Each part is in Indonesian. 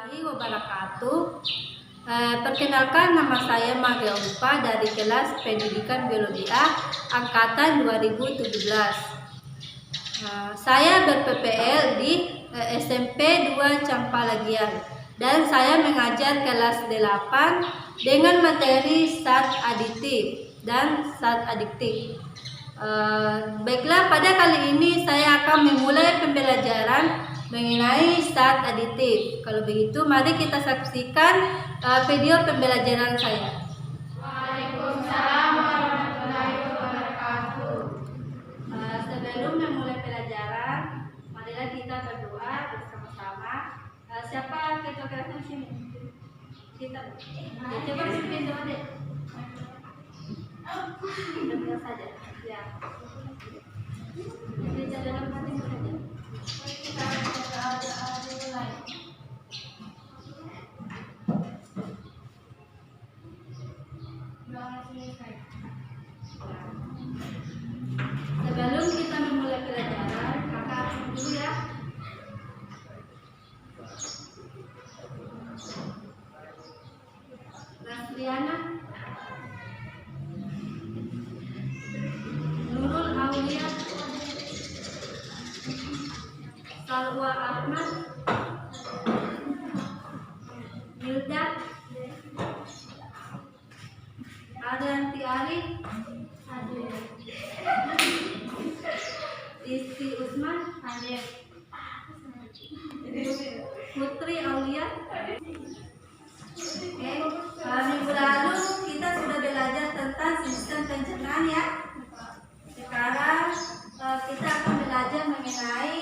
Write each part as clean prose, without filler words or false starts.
Warahmatullahi wabarakatuh. Perkenalkan, nama saya Magia Upa dari kelas Pendidikan Biologi A angkatan 2017. Saya ber-PPL di SMP 2 Campalagian dan saya mengajar kelas 8 dengan materi zat aditif dan zat adiktif. Baiklah, pada kali ini saya akan memulai pembelajaran mengenai zat aditif. Kalau begitu, mari kita saksikan video pembelajaran saya. Waalaikumsalam warahmatullahi wabarakatuh. Sebelum memulai pelajaran, marilah kita berdoa bersama-sama. Siapa ketua kelasnya di sini? Kita. Coba pimpin doa deh. Kita saja. Ya. Baca dalam hati saja. Sebelum kita memulai pelajaran, kakak dulu ya. Rasliana, Nurul Aulia, Salwa Ahmad, Hilda, Arianti Arif, Isti Usman, Putri Aulia. Minggu lalu kita sudah belajar tentang sistem pencernaan ya. Sekarang kita akan belajar mengenai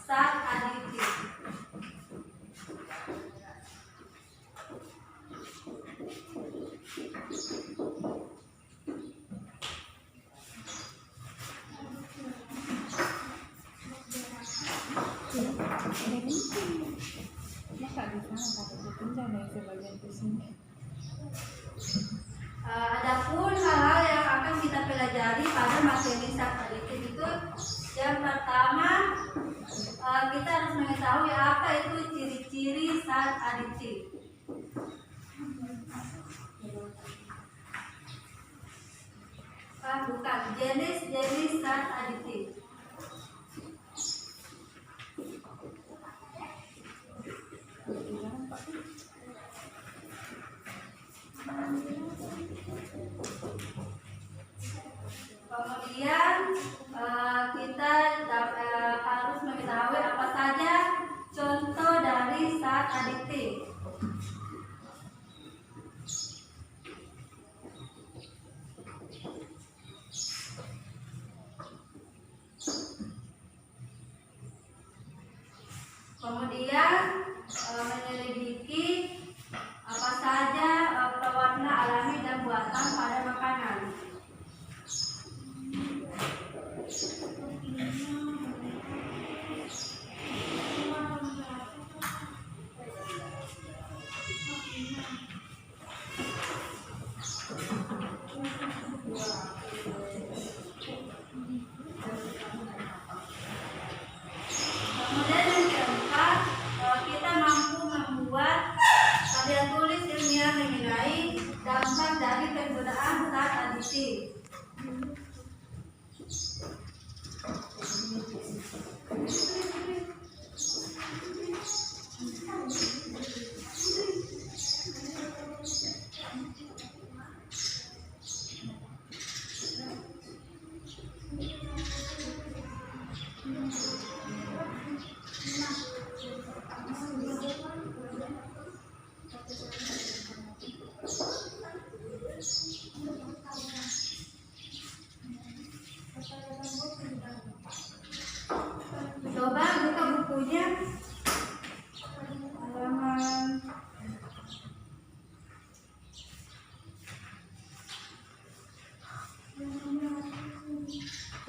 zat aditif. Adapun hal-hal yang akan kita pelajari pada materi zat aditif itu, yang pertama kita harus mengetahui apa itu ciri-ciri zat aditif. Bukan, jenis-jenis zat aditif. Kemudian kita harus mengetahui apa saja contoh dari zat aditif. Kemudian menyelidiki apa saja pewarna alami dan buatan pada makanan. Kemudian yang keempat, kita mampu membuat tabel tulis ilmiah mengenai dampak dari penggunaan zat aditif. Coba buka bukunya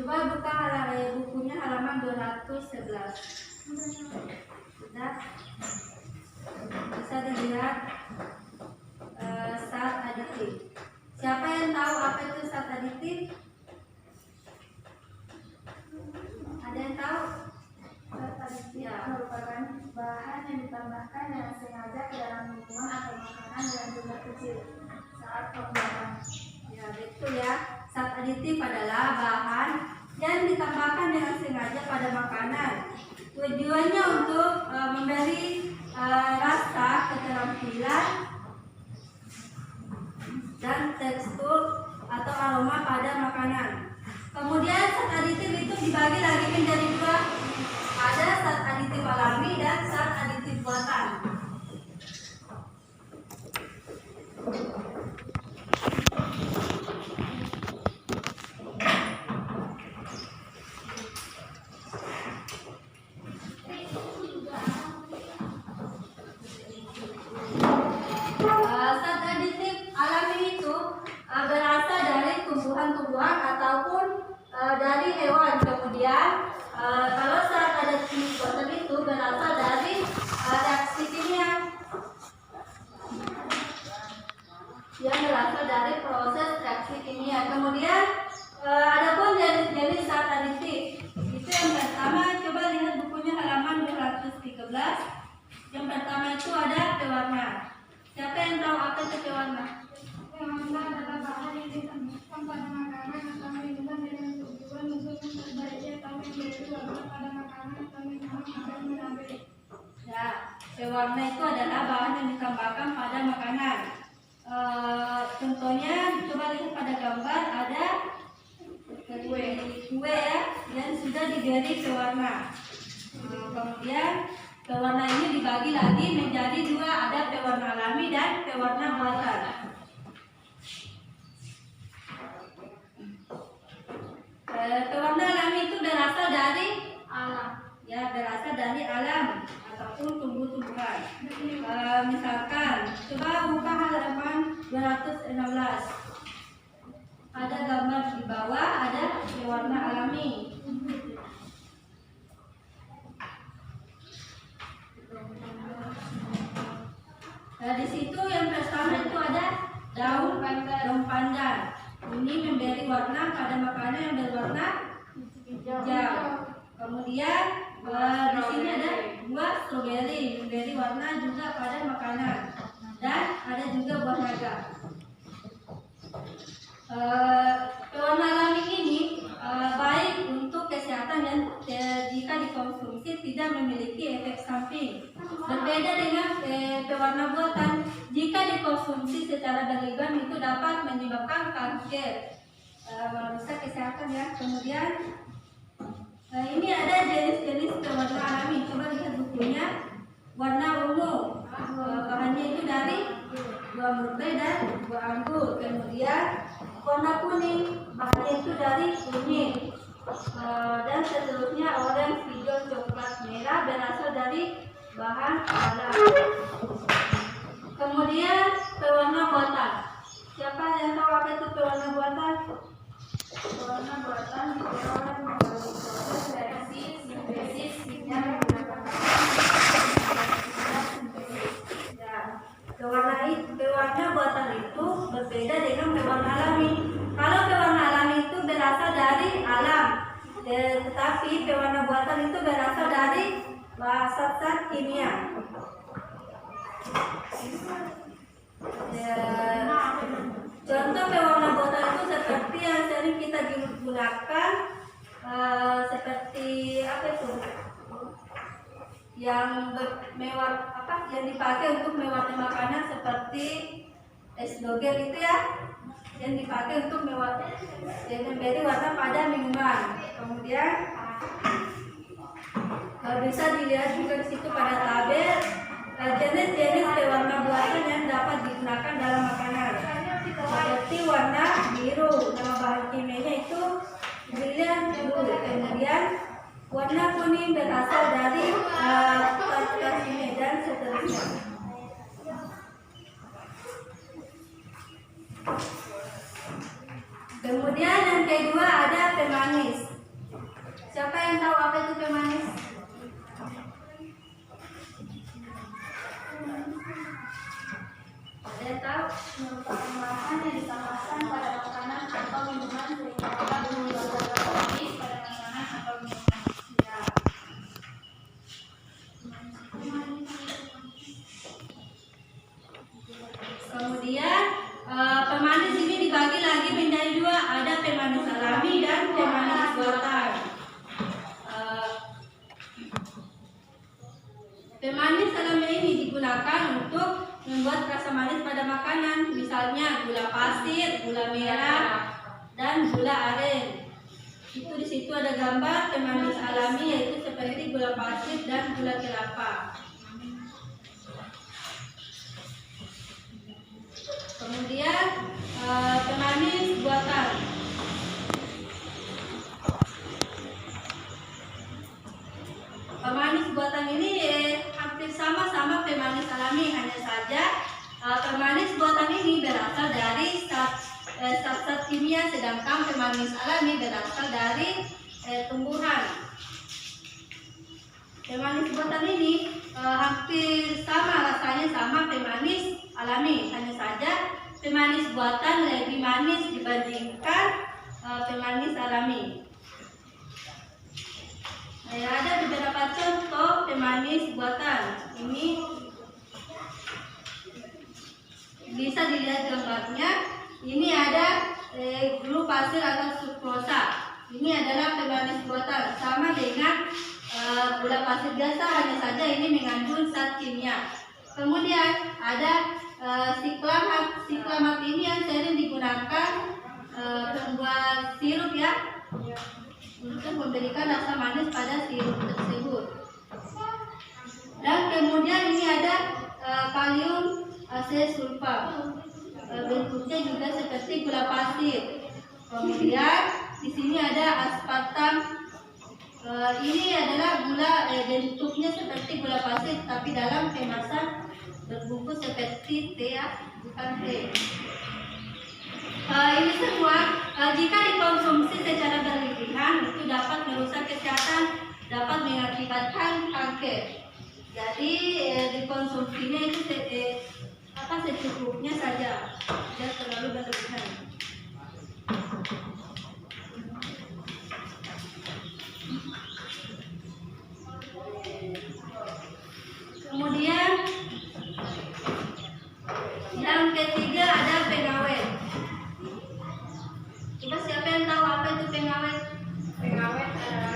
halaman bukunya halaman 211. Sudah bisa dilihat zat aditif. Siapa yang tahu apa itu zat aditif? Ada yang tahu? Ya, merupakan bahan yang ditambahkan dengan sengaja ke dalam minuman atau makanan dengan jumlah kecil saat pembuatan. Ya, betul ya. Zat aditif adalah bahan yang ditambahkan dengan sengaja pada makanan. Tujuannya untuk memberi rasa, keterampilan, dan tekstur atau aroma pada makanan. Kemudian zat aditif itu dibagi lagi menjadi dua. Ada zat aditif alami dan zat aditif buatan. Zat aditif alami itu berasal dari tumbuhan-tumbuhan ataupun dari hewan. Kemudian kalau zat aditif buatan itu berasal dari reaksi kimia yang berasal dari proses reaksi kimia. Kemudian adapun jenis-jenis zat aditif itu yang pertama, coba lihat bukunya halaman 213. Yang pertama itu ada pewarna. Siapa yang tahu apa itu pewarna? Pewarna adalah bahan yang ditambahkan pada makanan atau minuman dengan tujuan untuk memperbaiki atau memberi warna pada makanan atau minuman agar menarik. Ya, pewarna itu adalah bahan yang ditambahkan pada makanan. Contohnya coba lihat pada gambar ada kue ya, yang sudah diberi pewarna. Kemudian pewarna ini dibagi lagi menjadi dua, ada pewarna alami dan pewarna buatan. Pewarna alami itu berasal dari Alam. ya, berasal dari alam ataupun tumbuh-tumbuhan. Misalkan coba buka halaman 216. Ada gambar di bawah, ada pewarna alami. Di situ yang pertama itu ada daun pandan. Ini memberi warna pada makanan yang berwarna hijau. Kemudian di sini ada buah stroberi, memberi warna juga pada makanan. Dan ada juga buah naga. Pewarna alami ini baik untuk kesehatan dan jika dikonsumsi tidak memiliki efek samping. Berbeda dengan pewarna buatan, jika dikonsumsi secara berlebihan itu dapat menyebabkan kanker, merusak kesehatan ya. Kemudian ini ada jenis-jenis pewarna alami. Coba lihat bukunya. Warna ungu, bahannya itu dari buah murbe dan buah anggur. Kemudian warna kuning, bahannya itu dari kunyit. Dan seterusnya orange, hijau, coklat, merah berasal dari bahan alam. Kemudian pewarna buatan. Siapa yang tahu apa itu pewarna buatan? Pewarna buatan diperoleh melalui proses reaksi sintesis yang menggunakan Pewarna buatan itu berbeda dengan pewarna alami. Kalau pewarna alami itu berasal dari alam, tetapi pewarna buatan itu berasal dari zat-zat kimia. Contoh pewarna buatan itu seperti yang sering kita gunakan, seperti apa itu? Yang yang dipakai untuk mewarnai makanan seperti es doger itu ya, yang dipakai untuk memberi warna pada minuman. Kemudian bisa dilihat juga di situ pada tabel jenis-jenis pewarna buatan yang dapat digunakan dalam makanan. Seperti warna biru, nama bahan kimianya itu brilliant blue. Kemudian warna kuning berasal dari tartine dan seterusnya. Kemudian yang kedua ada pemanis. Siapa yang tahu apa itu pemanis? Ada yang tahu? merupakan bahan yang ditambahkan pada makanan atau minuman sehingga dapat mengubah manis pada makanan atau minuman. Ya. Pemanis alami ini digunakan untuk membuat rasa manis pada makanan, misalnya gula pasir, gula merah, dan gula aren. Itu di situ ada gambar pemanis alami, yaitu seperti gula pasir dan gula kelapa. Kemudian pemanis buatan. Pemanis buatan ini hampir sama pemanis alami, hanya saja pemanis buatan ini berasal dari zat-zat kimia, sedangkan pemanis alami berasal dari tumbuhan. Pemanis buatan ini hampir sama rasanya sama pemanis alami, hanya saja pemanis buatan lebih manis dibandingkan pemanis alami. Ada beberapa contoh pemanis buatan. Ini bisa dilihat gambarnya. Ini ada gula pasir atau sukrosa. Ini adalah pemanis buatan, sama dengan gula pasir biasa, hanya saja ini mengandung zat kimia. Kemudian ada siklamat ini yang sering digunakan membuat sirup ya, untuk memberikan rasa manis pada sirup tersebut. Dan kemudian ini ada kalium asesulfat, bentuknya juga seperti gula pasir. Kemudian di sini ada aspartam. Ini adalah gula, bentuknya seperti gula pasir, tapi dalam kemasan berbungkus seperti teh, bukan teh. Ini semua jika dikonsumsi secara berlebihan itu dapat merusak kesehatan, dapat mengakibatkan kanker. Jadi dikonsumsinya itu secukupnya saja, tidak terlalu berlebihan. Kemudian yang ketiga ada pengawet. Coba siapa yang tahu apa itu pengawet? Pengawet adalah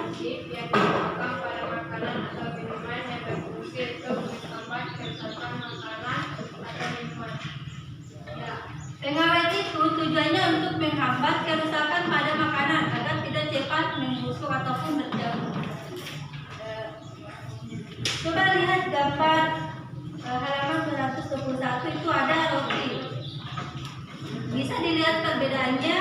aditip yang ditambahkan pada makanan atau minuman yang berfungsi untuk menambah kelezatan makanan atau minuman. Ya, pengawet itu tujuannya untuk menghambat kerusakan pada makanan agar tidak cepat membusuk ataupun berjamur. Coba lihat gambar halaman 121, itu ada roti. Bisa dilihat perbedaannya.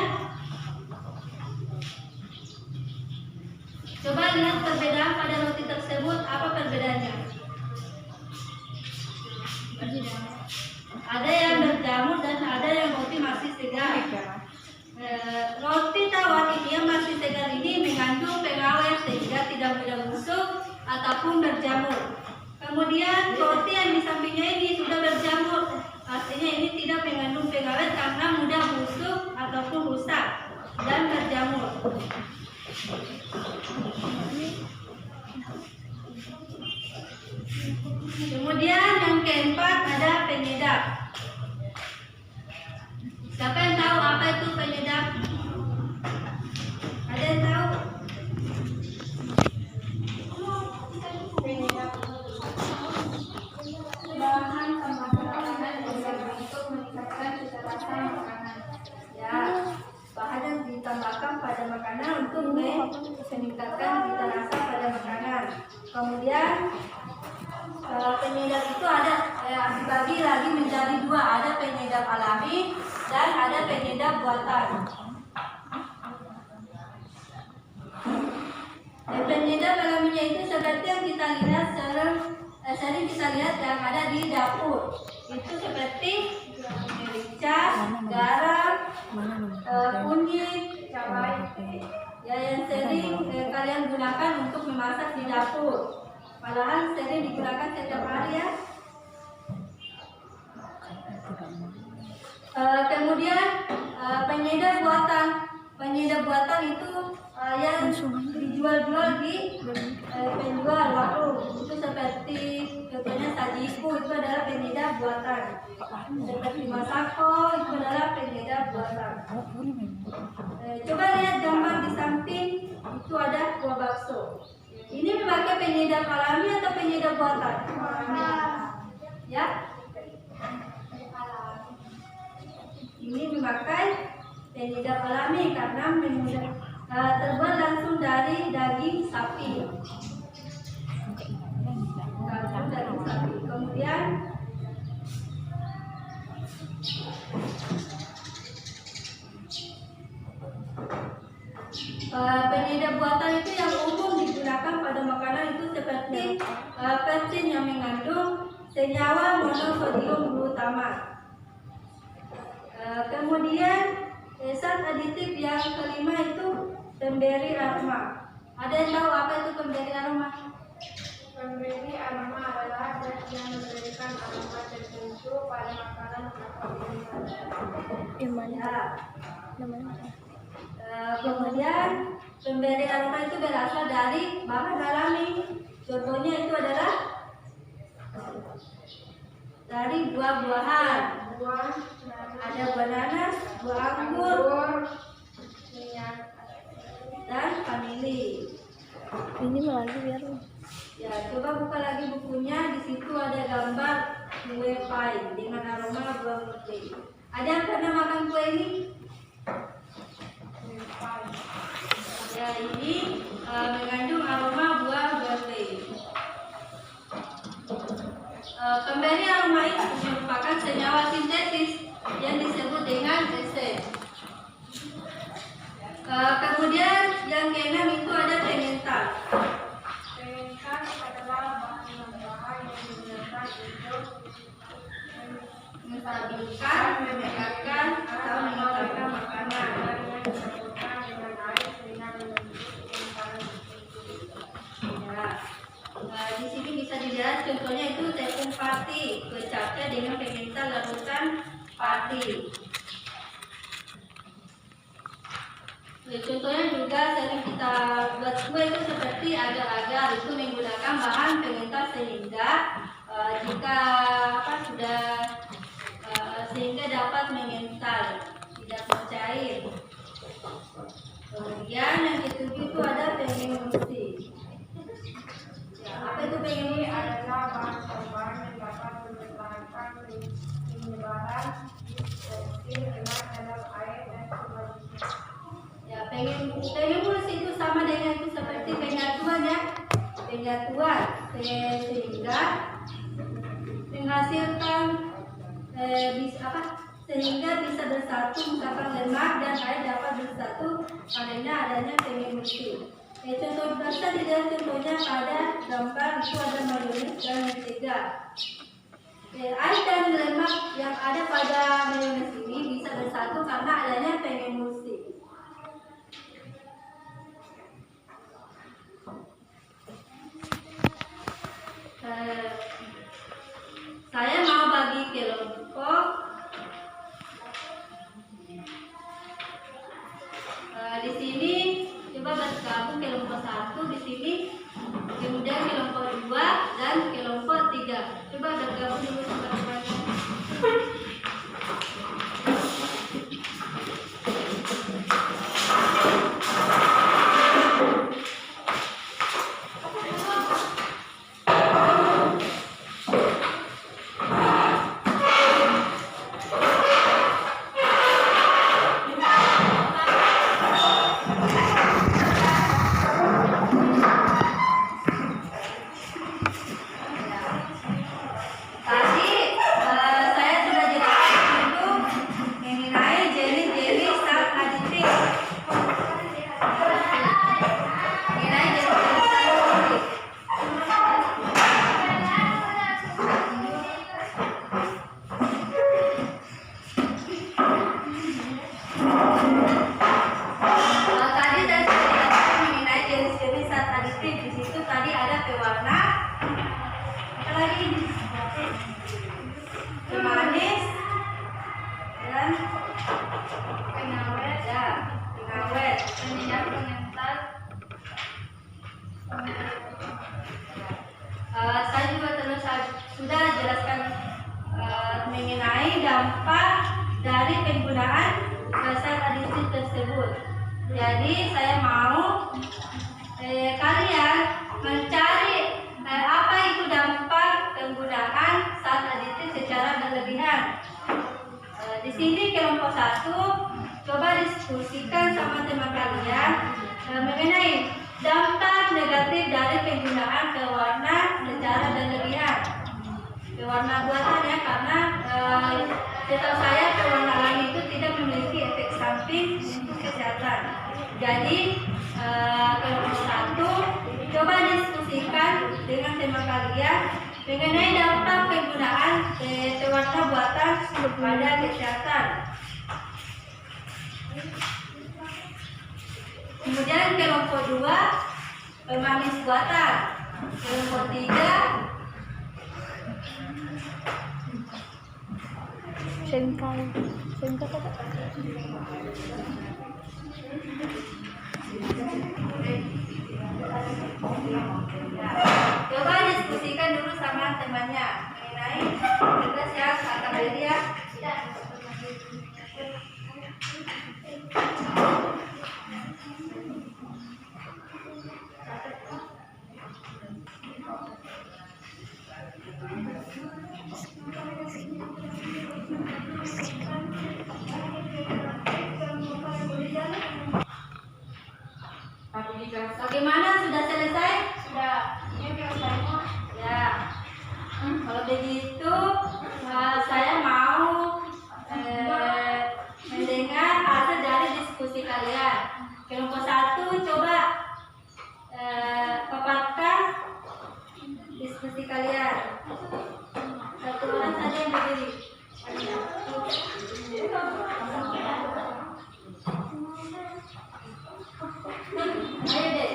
Coba lihat perbedaan pada roti tersebut, apa perbedaannya? Ada yang berjamur dan ada yang roti masih segar. Roti tawar ini yang masih segar ini mengandung pengawet sehingga tidak mudah busuk ataupun berjamur. Kemudian roti yang di sampingnya ini sudah berjamur, artinya ini tidak mengandung pengawet karena mudah busuk ataupun rusak dan berjamur. Kemudian yang keempat ada penyedap. Siapa yang tahu apa itu penyedap? Ada yang tahu? Bahan tambah makanan untuk meningkatkan cita rasa makanan. Ya, bahan yang ditambahkan pada makanan untuk meningkatkan cita rasa pada makanan. Kemudian penyedap itu ada dibagi lagi menjadi dua, ada penyedap alami dan ada penyedap buatan. Penyedap alaminya itu seperti yang kita lihat sering kita lihat yang ada di dapur. Itu seperti merica, garam, kunyit, cabai. Ya, yang sering kalian gunakan untuk memasak di dapur. Malahan sering digunakan setiap hari ya. Kemudian penyedap buatan. Penyedap buatan itu yang dijual-jual di penjual warung. Itu seperti contohnya sajiku, itu adalah penyedap buatan. Seperti masako, itu adalah penyedap buatan. Coba lihat gambar di samping, itu ada kuah bakso. Ini memakai penyedap alami atau penyedap buatan. Ya. Ini memakai penyedap alami karena terbuat langsung dari daging sapi. Kemudian penyedap buatan itu yang umum digunakan pada makanan itu seperti pepsin yang mengandung senyawa monosodium glutamate. Kemudian zat aditif yang kelima itu pemberi aroma. Ada yang tahu apa itu pemberi aroma? Pemberi aroma adalah zat yang memberikan aroma tertentu pada makanan atau minuman. Kemudian pemberi aroma itu berasal dari bahan alami. Contohnya itu adalah dari buah-buahan. Ada buah nanas, buah anggur, dan vanili. Ini lagi biar. Ya, coba buka lagi bukunya. Di situ ada gambar kue pie dengan aroma buah putih. Ada yang pernah makan kue ini? Ya, ini mengandung aroma buah putih. Pemberi aroma itu merupakan senyawa sintetis yang disebut dengan esen. Kemudian yang keenam itu ada pengental. Pengental adalah bahan-bahan yang digunakan untuk Menstabilkan, menyegarkan, atau mengekalkan makanan. yang dicampurkan dengan air sehingga membentuk gumpalan Ya. Di sini bisa dilihat contohnya itu tepung pati, kecapnya dengan pengental larutan pati. Contohnya juga sering kita buat kue itu seperti agar-agar itu menggunakan bahan pengental sehingga jika sudah sehingga dapat mengental, tidak mencair. Kemudian yang ketujuh itu ada pengemulsi. Ya, apa itu pengemulsi? Ini adalah bahan tambahan yang dapat mempertahankan penyebaran pepsin lemak dalam air dan sebaliknya. Ya, pengemulsi itu sama dengan itu seperti penyatuan ya. Penyatuan sehingga menghasilkan sehingga bisa bersatu, misalkan lemak dan air dapat bersatu karena adanya pengemulsi. Contoh bisa dilihat contohnya pada gambar itu ada mayones dan mentega. Air dan lemak yang ada pada mayones ini bisa bersatu karena adanya pengemulsi. Saya mau bagi kelompok. Di sini coba bergabung kelompok 1 di sini, kemudian kelompok 2 dan kelompok 3. Coba bergabung dulu teman-teman. Pemanis dan pengawet, penyedap pengental. Saya juga sudah jelaskan mengenai dampak dari penggunaan zat aditif tersebut. Jadi saya mau kalian mencari apa itu dampak sini kelompok 1 coba diskusikan sama teman kalian mengenai dampak negatif dari penggunaan pewarna secara berlebihan. Pewarna buatan ya, karena setahu saya pewarna alami itu tidak memiliki efek samping untuk kesehatan. Jadi kelompok 1 coba diskusikan dengan teman kalian mengenai dampak penggunaan pewarna buatan pada kesehatan. Kemudian kelompok 2 pemanis buatan. Kelompok 3 Sengkang apa? Coba diskusikan dulu sama temannya mengenai tugas yang akan beri ya. Bagaimana, sudah selesai? Sudah. Ini biasanya. Ya. Kalau begitu saya mau mendengar hasil dari diskusi kalian. Kelompok 1 coba paparkan diskusi kalian. Satu orang saja yang berdiri. Ayo deh.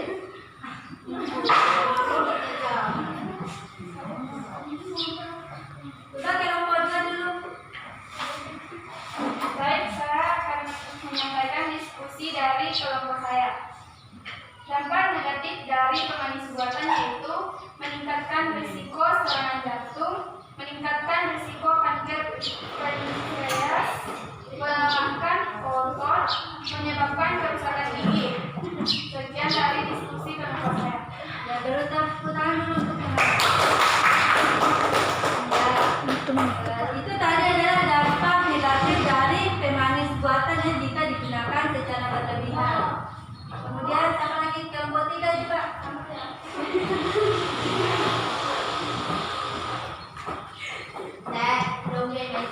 Coba kelompok 2 dulu. Baik, saya akan menyampaikan diskusi dari kelompok saya. Dampak negatif dari pemanis buatan yaitu meningkatkan risiko serangan jantung, meningkatkan risiko kanker pankreas, melemahkan otot, menyebabkan kerusakan gigi. Sekian dari diskusi kelompok saya. Ya, dulu tepuk tangan dulu untuk itu tadi adalah dampak negatif dari pemanis buatan yang jika digunakan secara berlebihan. Kemudian sama lagi kelompok 3 juga. Nah, belum ini.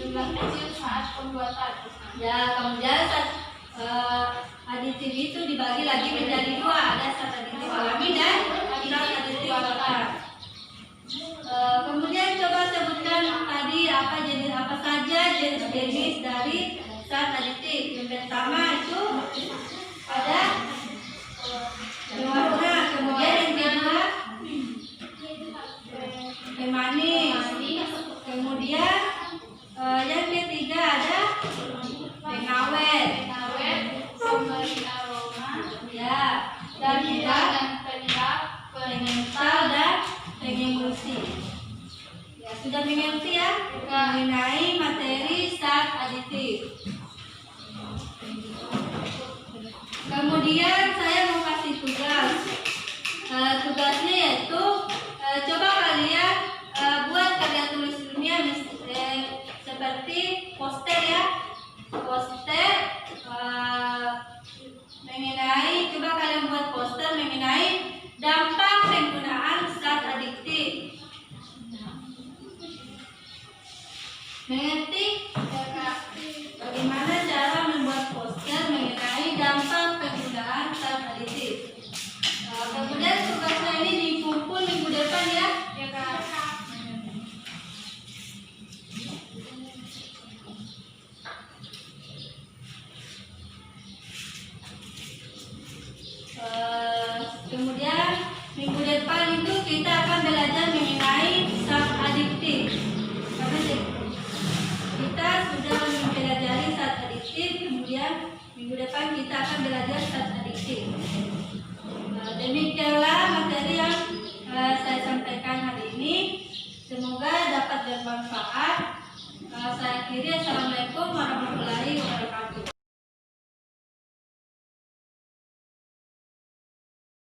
jumlah kecil saat pembuatan. Ya, kemudian zat aditif itu dibagi lagi menjadi dua, ada zat aditif alami dan zat aditif buatan. Kemudian coba sebutkan tadi apa saja jenis-jenis dari zat aditif. Yang pertama itu ada pewarna, kemudian yang kedua pemanis, kemudian yang ketiga ada pengawet, Pemberi aroma, ya, dan juga penyedap, pengental dan pengemulsi. Ya, sudah mengerti ya mengenai materi zat aditif. Kemudian saya mau kasih tugas. Tugasnya yaitu coba kalian buat karya tulis ilmiah seperti poster ya, poster mengenai, coba kalian buat poster mengenai dampak penggunaan zat adiktif. Mengerti? Bagaimana cara membuat poster mengenai dampak penggunaan zat adiktif? Kemudian tugasnya ini dikumpul minggu depan ya. ya Kak. Kemudian minggu depan itu kita akan belajar mengenai zat adiktif. Karena kita sudah mempelajari zat adiktif, kemudian minggu depan kita akan belajar zat adiktif. Demikianlah materi yang saya sampaikan hari ini. Semoga dapat bermanfaat. Saya akhiri. Assalamualaikum warahmatullahi wabarakatuh.